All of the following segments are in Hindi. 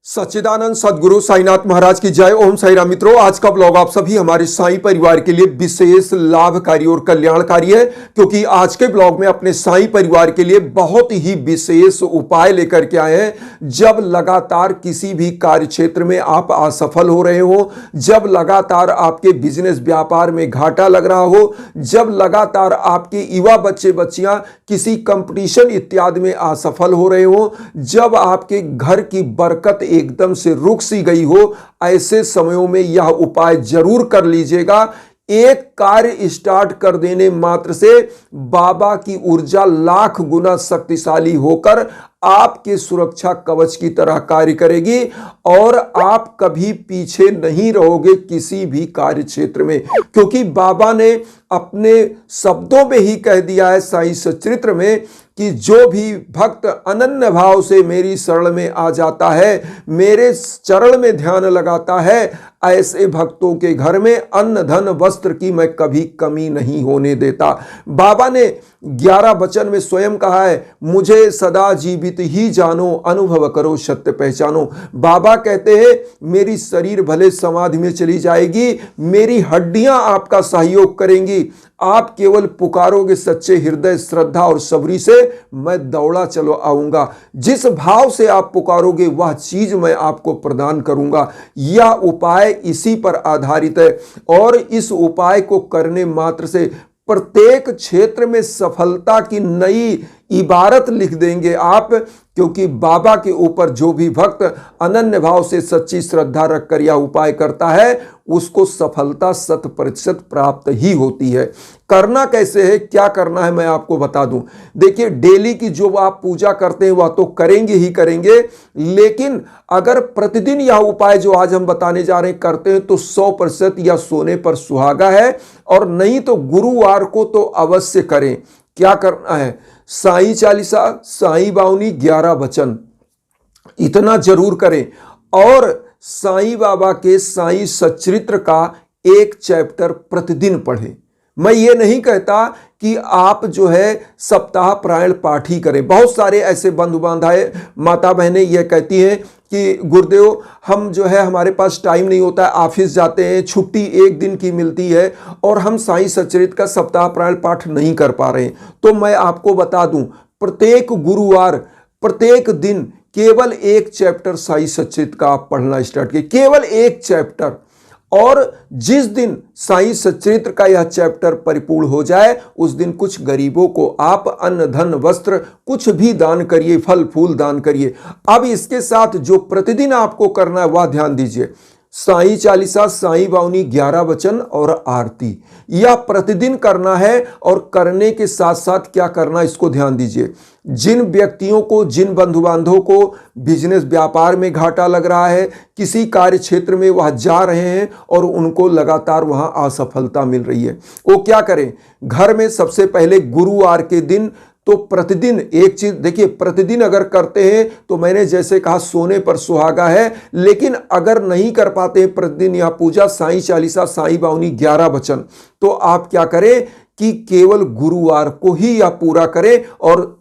सच्चिदानंद सदगुरु साईनाथ महाराज की जय। ओम साई राम। मित्रों, आज का ब्लॉग आप सभी हमारे साई परिवार के लिए विशेष लाभकारी और कल्याणकारी है, क्योंकि आज के ब्लॉग में अपने साई परिवार के लिए बहुत ही विशेष उपाय लेकर के आए हैं। जब लगातार किसी भी कार्य क्षेत्र में आप असफल हो रहे हो, जब लगातार आपके बिजनेस व्यापार में घाटा लग रहा हो, जब लगातार आपके युवा बच्चे बच्चियां किसी कंपटीशन इत्यादि में असफल हो रहे हो, जब आपके घर की बरकत एकदम से रुक सी गई हो, ऐसे समयों में यह उपाय जरूर कर लीजिएगा। एक कार्य स्टार्ट कर देने मात्र से बाबा की ऊर्जा लाख गुना शक्तिशाली होकर आपके सुरक्षा कवच की तरह कार्य करेगी और आप कभी पीछे नहीं रहोगे किसी भी कार्य क्षेत्र में, क्योंकि बाबा ने अपने शब्दों में ही कह दिया है साईं सच्चरित्र में कि जो भी भक्त अनन्य भाव से मेरी शरण में आ जाता है, मेरे चरण में ध्यान लगाता है, ऐसे भक्तों के घर में अन्न धन वस्त्र की मैं कभी कमी नहीं होने देता। बाबा ने 11 वचन में स्वयं कहा है, मुझे सदा जीवित ही जानो, अनुभव करो सत्य पहचानो। बाबा कहते हैं मेरी शरीर भले समाधि में चली जाएगी, मेरी हड्डियां आपका सहयोग करेंगी, आप केवल पुकारोगे सच्चे हृदय श्रद्धा और सबरी से, मैं दौड़ा चलो आऊंगा। जिस भाव से आप पुकारोगे वह चीज मैं आपको प्रदान करूंगा। यह उपाय इसी पर आधारित है और इस उपाय को करने मात्र से प्रत्येक क्षेत्र में सफलता की नई इबारत लिख देंगे आप, क्योंकि बाबा के ऊपर जो भी भक्त अनन्य भाव से सच्ची श्रद्धा रखकर यह उपाय करता है उसको सफलता 100% प्राप्त ही होती है। करना कैसे है, क्या करना है, मैं आपको बता दूं। देखिए, डेली की जो आप पूजा करते हैं वह तो करेंगे ही करेंगे, लेकिन अगर प्रतिदिन यह उपाय जो आज हम बताने जा रहे हैं करते हैं तो 100% यह सोने पर सुहागा है। और नहीं तो गुरुवार को तो अवश्य करें। क्या करना है, साईं चालीसा, साईं बावनी, 11 वचन, इतना जरूर करें। और साईं बाबा के साईं सच्चरित्र का एक चैप्टर प्रतिदिन पढ़ें। मैं ये नहीं कहता कि आप जो है सप्ताह प्रायण पाठ ही करें। बहुत सारे ऐसे बंधु बांधव माता बहनें ये कहती हैं कि गुरुदेव हम जो है हमारे पास टाइम नहीं होता है, ऑफिस जाते हैं, छुट्टी एक दिन की मिलती है और हम साईं सच्चरित्र का सप्ताह प्रायण पाठ नहीं कर पा रहे हैं। तो मैं आपको बता दूं, प्रत्येक गुरुवार प्रत्येक दिन केवल एक चैप्टर साईं सच्चरित्र का आप पढ़ना स्टार्ट कीजिए, केवल एक चैप्टर। और जिस दिन साईं सच्चरित्र का यह चैप्टर परिपूर्ण हो जाए उस दिन कुछ गरीबों को आप अन्न धन वस्त्र कुछ भी दान करिए, फल फूल दान करिए। अब इसके साथ जो प्रतिदिन आपको करना है वह ध्यान दीजिए, साईं चालीसा, साईं बावनी, 11 वचन और आरती, यह प्रतिदिन करना है। और करने के साथ साथ क्या करना, इसको ध्यान दीजिए। जिन व्यक्तियों को, जिन बंधु बांधवों को बिजनेस व्यापार में घाटा लग रहा है, किसी कार्य क्षेत्र में वह जा रहे हैं और उनको लगातार वहां असफलता मिल रही है, वो क्या करें, घर में सबसे पहले गुरुवार के दिन तो प्रतिदिन एक चीज देखिए, प्रतिदिन अगर करते हैं तो मैंने जैसे कहा सोने पर सुहागा है, लेकिन अगर नहीं कर पाते हैं प्रतिदिन यह पूजा साईं चालीसा, साईं बावनी, 11 वचन, तो आप क्या करें कि केवल गुरुवार को ही यह पूरा करें और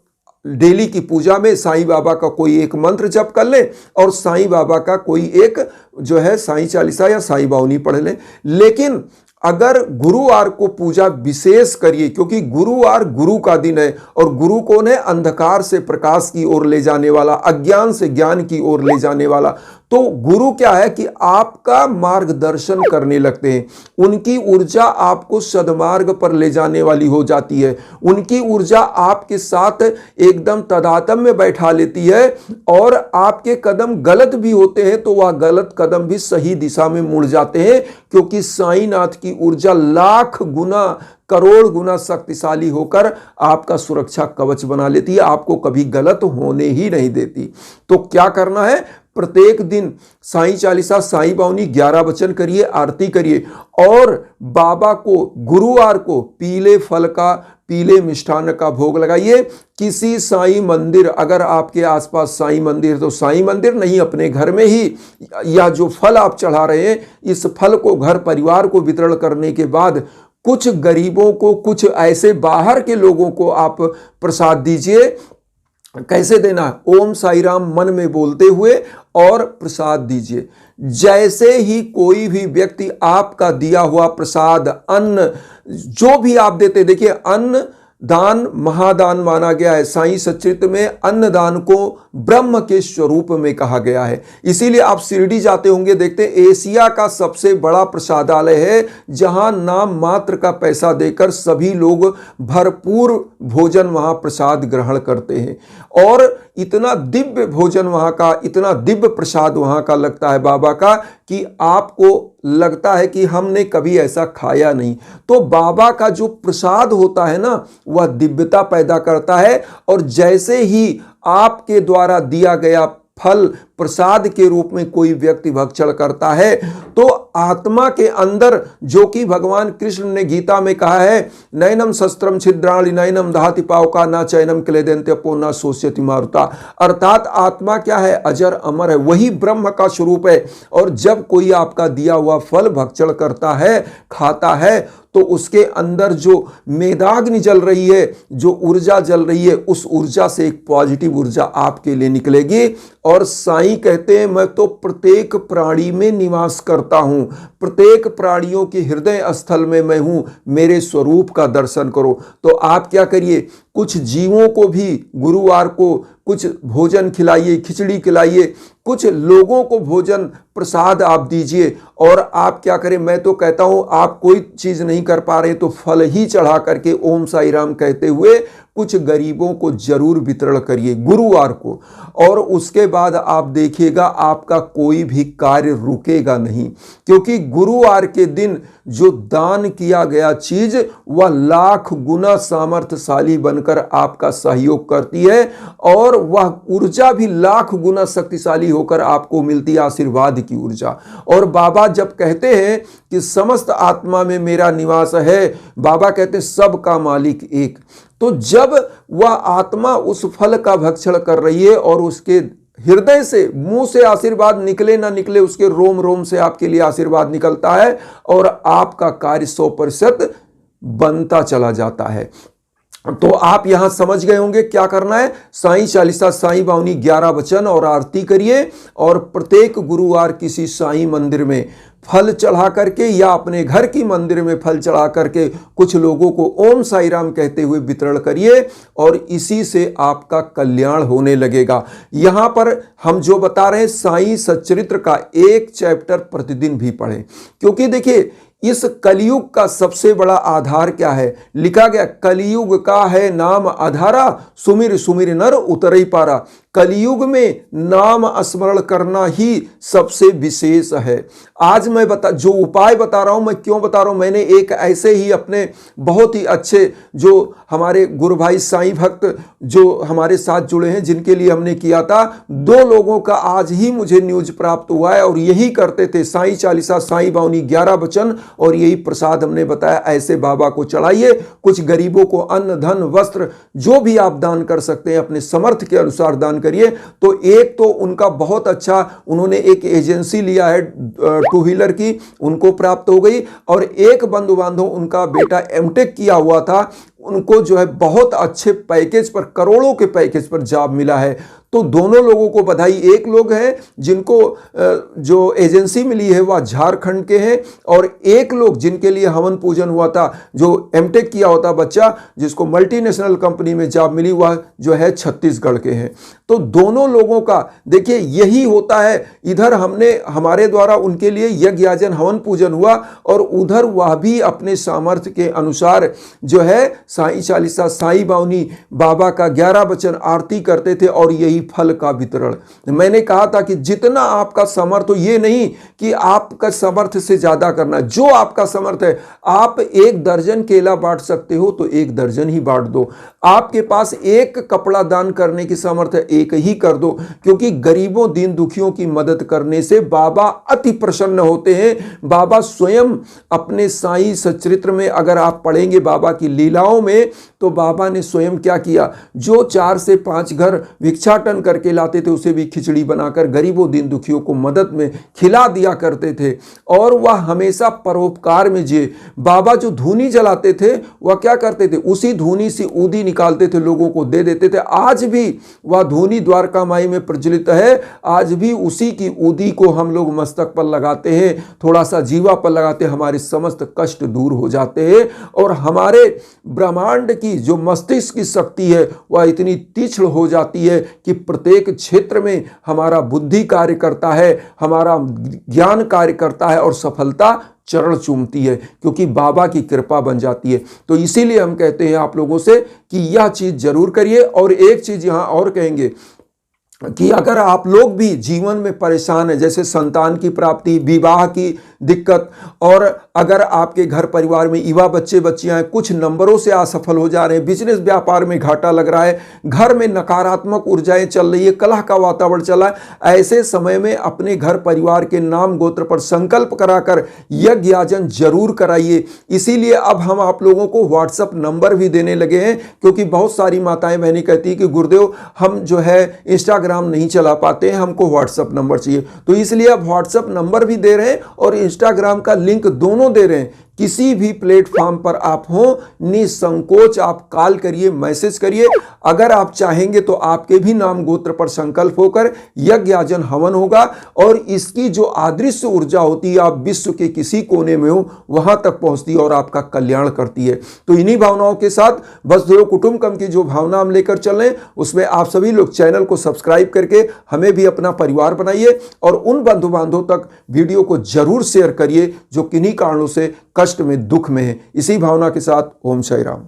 डेली की पूजा में साईं बाबा का कोई एक मंत्र जप कर ले और साईं बाबा का कोई एक जो है साईं चालीसा या साईं बावनी पढ़ ले। लेकिन अगर गुरुवार को पूजा विशेष करिए, क्योंकि गुरुवार गुरु का दिन है और गुरु कौन है, अंधकार से प्रकाश की ओर ले जाने वाला, अज्ञान से ज्ञान की ओर ले जाने वाला। तो गुरु क्या है कि आपका मार्गदर्शन करने लगते हैं, उनकी ऊर्जा आपको सद्मार्ग पर ले जाने वाली हो जाती है, उनकी ऊर्जा आपके साथ एकदम तदात्म में बैठा लेती है और आपके कदम गलत भी होते हैं तो वह गलत कदम भी सही दिशा में मुड़ जाते हैं, क्योंकि साईंनाथ की ऊर्जा लाख गुना करोड़ गुना शक्तिशाली होकर आपका सुरक्षा कवच बना लेती है, आपको कभी गलत होने ही नहीं देती। तो क्या करना है, प्रत्येक दिन साईं चालीसा, साईं बावनी, 11 वचन करिए, आरती करिए और बाबा को गुरुवार को पीले फल का, पीले मिष्ठान्न का भोग लगाइए। किसी साईं मंदिर, अगर आपके आसपास साईं मंदिर तो साईं मंदिर, नहीं अपने घर में ही या जो फल आप चढ़ा रहे हैं इस फल को घर परिवार को वितरण करने के बाद कुछ गरीबों को, कुछ ऐसे बाहर के लोगों को आप प्रसाद दीजिए। कैसे देना, ओम साई राम मन में बोलते हुए और प्रसाद दीजिए। जैसे ही कोई भी व्यक्ति आपका दिया हुआ प्रसाद, अन्न, जो भी आप देते, देखिए अन्न दान महादान माना गया है। साईं सच्चरित्र में अन्नदान को ब्रह्म के स्वरूप में कहा गया है। इसीलिए आप शिरडी जाते होंगे, देखते हैं एशिया का सबसे बड़ा प्रसादालय है, जहां नाम मात्र का पैसा देकर सभी लोग भरपूर भोजन वहां प्रसाद ग्रहण करते हैं। और इतना दिव्य भोजन वहां का, इतना दिव्य प्रसाद वहां का लगता है बाबा का, कि आपको लगता है कि हमने कभी ऐसा खाया नहीं। तो बाबा का जो प्रसाद होता है ना, वह दिव्यता पैदा करता है। और जैसे ही आपके द्वारा दिया गया फल प्रसाद के रूप में कोई व्यक्ति भक्षण करता है, तो आत्मा के अंदर, जो कि भगवान कृष्ण ने गीता में कहा है, नैनम शस्त्रम छिद्राणि नैनम दहाति पावका ना चैनम क्लेदन्त्यपो ना शोष्यति मारुता। अर्थात आत्मा क्या है? अजर अमर है, वही ब्रह्म का स्वरूप है। और जब कोई आपका दिया हुआ फल भक्षण करता है, खाता है, तो उसके अंदर जो मेदाग्नि जल रही है, जो ऊर्जा जल रही है, उस ऊर्जा से एक पॉजिटिव ऊर्जा आपके लिए निकलेगी। और साईं कहते हैं, मैं तो प्रत्येक प्राणी में निवास करता हूं, प्रत्येक प्राणियों के हृदय स्थल में मैं हूं, मेरे स्वरूप का दर्शन करो। तो आप क्या करिए, कुछ जीवों को भी गुरुवार को कुछ भोजन खिलाइए, खिचड़ी खिलाइए, कुछ लोगों को भोजन प्रसाद आप दीजिए। और आप क्या करें, मैं तो कहता हूं, आप कोई चीज नहीं कर पा रहे तो फल ही चढ़ा करके ओम साई राम कहते हुए कुछ गरीबों को जरूर वितरण करिए गुरुवार को। और उसके बाद आप देखिएगा आपका कोई भी कार्य रुकेगा नहीं, क्योंकि गुरुवार के दिन जो दान किया गया चीज वह लाख गुना सामर्थ्यशाली बनकर आपका सहयोग करती है, और वह ऊर्जा भी लाख गुना शक्तिशाली होकर आपको मिलती है, आशीर्वाद की ऊर्जा। और बाबा जब कहते हैं कि समस्त आत्मा में मेरा निवास है, बाबा कहते हैं सबका मालिक एक। तो जब वह आत्मा उस फल का भक्षण कर रही है और उसके हृदय से, मुंह से आशीर्वाद निकले ना निकले, उसके रोम रोम से आपके लिए आशीर्वाद निकलता है, और आपका कार्य 100% बनता चला जाता है। तो आप यहां समझ गए होंगे क्या करना है। साईं चालीसा, साईं बावनी 11 वचन और आरती करिए, और प्रत्येक गुरुवार किसी साईं मंदिर में फल चढ़ा करके या अपने घर की मंदिर में फल चढ़ा करके कुछ लोगों को ओम साई राम कहते हुए वितरण करिए, और इसी से आपका कल्याण होने लगेगा। यहां पर हम जो बता रहे हैं, साईं सच्चरित्र का एक चैप्टर प्रतिदिन भी पढ़ें, क्योंकि देखिए इस कलयुग का सबसे बड़ा आधार क्या है? लिखा गया, कलयुग का है नाम आधारा, सुमिर सुमिर नर उतरई पारा। कलयुग में नाम स्मरण करना ही सबसे विशेष है। आज मैं जो उपाय बता रहा हूं, मैं क्यों बता रहा हूं, मैंने एक ऐसे ही अपने बहुत ही अच्छे जो हमारे गुरु भाई साईं भक्त जो हमारे साथ जुड़े हैं, जिनके लिए हमने किया था, 2 लोगों का आज ही मुझे न्यूज प्राप्त हुआ है, और यही करते थे, साईं चालीसा, साईं बावनी 11 वचन और यही प्रसाद हमने बताया, ऐसे बाबा को चढ़ाइए। कुछ गरीबों को अन्न धन वस्त्र जो भी आप दान कर सकते हैं अपने समर्थ के अनुसार दान करिए। तो एक तो उनका बहुत अच्छा, उन्होंने एक एजेंसी लिया है 2 व्हीलर की, उनको प्राप्त हो गई। और एक बंधु बांधव, उनका बेटा एमटेक किया हुआ था, उनको जो है बहुत अच्छे पैकेज पर, करोड़ों के पैकेज पर जॉब मिला है। तो दोनों लोगों को बधाई। एक लोग हैं जिनको जो एजेंसी मिली है वह झारखंड के हैं, और एक लोग जिनके लिए हवन पूजन हुआ था, जो एमटेक किया होता बच्चा, जिसको मल्टीनेशनल कंपनी में जॉब मिली, वह जो है छत्तीसगढ़ के हैं। तो दोनों लोगों का देखिए यही होता है, इधर हमने हमारे द्वारा उनके लिए यज्ञ याजन हवन पूजन हुआ, और उधर वह भी अपने सामर्थ्य के अनुसार जो है साईं चालीसा, साईं बावनी, बाबा का 11 वचन आरती करते थे, और यही फल का वितरण। मैंने कहा था कि जितना आपका समर्थ हो, ये नहीं कि आपका समर्थ से ज्यादा करना, जो आपका समर्थ है। आप 1 दर्जन केला बांट सकते हो तो 1 दर्जन ही बांट दो। आपके पास 1 कपड़ा दान करने की समर्थ है, 1 ही कर दो, क्योंकि गरीबों दीन दुखियों की मदद करने से बाबा अति प्रसन्न होते हैं। बाबा स्वयं अपने साईं सच्चरित्र में अगर आप पढ़ेंगे बाबा की लीलाओं में, तो बाबा ने स्वयं क्या किया, जो 4 से 5 घर भिक्षाटन मटन करके लाते थे, उसे भी खिचड़ी बनाकर गरीबों दीन दुखियों को मदद में खिला दिया करते थे। और वह हमेशा परोपकार में जिए। बाबा जो धूनी जलाते थे वह क्या करते थे, उसी धूनी से ऊदी निकालते थे, लोगों को दे देते थे। आज भी वह धूनी द्वारका माई में प्रचलित है। आज भी उसी की ऊदी को हम लोग मस्तक पर लगाते हैं, थोड़ा सा जीवा पर लगाते हैं, हमारे समस्त कष्ट दूर हो जाते हैं। और हमारे ब्रह्मांड की जो मस्तिष्क की शक्ति है वह इतनी तीक्ष्ण हो जाती है कि प्रत्येक क्षेत्र में हमारा बुद्धि कार्य करता है, हमारा ज्ञान कार्य करता है और सफलता चरण चूमती है, क्योंकि बाबा की कृपा बन जाती है। तो इसीलिए हम कहते हैं आप लोगों से कि यह चीज जरूर करिए। और एक चीज यहां और कहेंगे कि अगर आप लोग भी जीवन में परेशान हैं, जैसे संतान की प्राप्ति, विवाह की दिक्कत, और अगर आपके घर परिवार में युवा बच्चे बच्चियां हैं, कुछ नंबरों से असफल हो जा रहे हैं, बिजनेस व्यापार में घाटा लग रहा है, घर में नकारात्मक ऊर्जाएं चल रही है, कलह का वातावरण चला है, ऐसे समय में अपने घर परिवार के नाम गोत्र पर संकल्प कराकर यज्ञ याजन जरूर कराइए। इसीलिए अब हम आप लोगों को व्हाट्सएप नंबर भी देने लगे हैं, क्योंकि बहुत सारी माताएं बहनें कहती है कि गुरुदेव हम जो है इंस्टाग्राम नहीं चला पाते हैं, हमको व्हाट्सएप नंबर चाहिए। तो इसलिए अब व्हाट्सएप नंबर भी दे रहे हैं और इंस्टाग्राम का लिंक दोनों दे रहे हैं। किसी भी प्लेटफॉर्म पर आप हो, निसंकोच आप कॉल करिए, मैसेज करिए। अगर आप चाहेंगे तो आपके भी नाम गोत्र पर संकल्प होकर यज्ञ याजन हवन होगा, और इसकी जो अदृश्य ऊर्जा होती है, आप विश्व के किसी कोने में हो वहां तक पहुंचती है और आपका कल्याण करती है। तो इन्हीं भावनाओं के साथ वसुधैव कुटुंबकम की जो भावना हम लेकर चल रहे हैं, उसमें आप सभी लोग चैनल को सब्सक्राइब करके हमें भी अपना परिवार बनाइए, और उन बंधु बांधवों तक वीडियो को जरूर शेयर करिए जो किन्हीं कारणों से कष्ट में, दुख में है। इसी भावना के साथ ओम साई राम।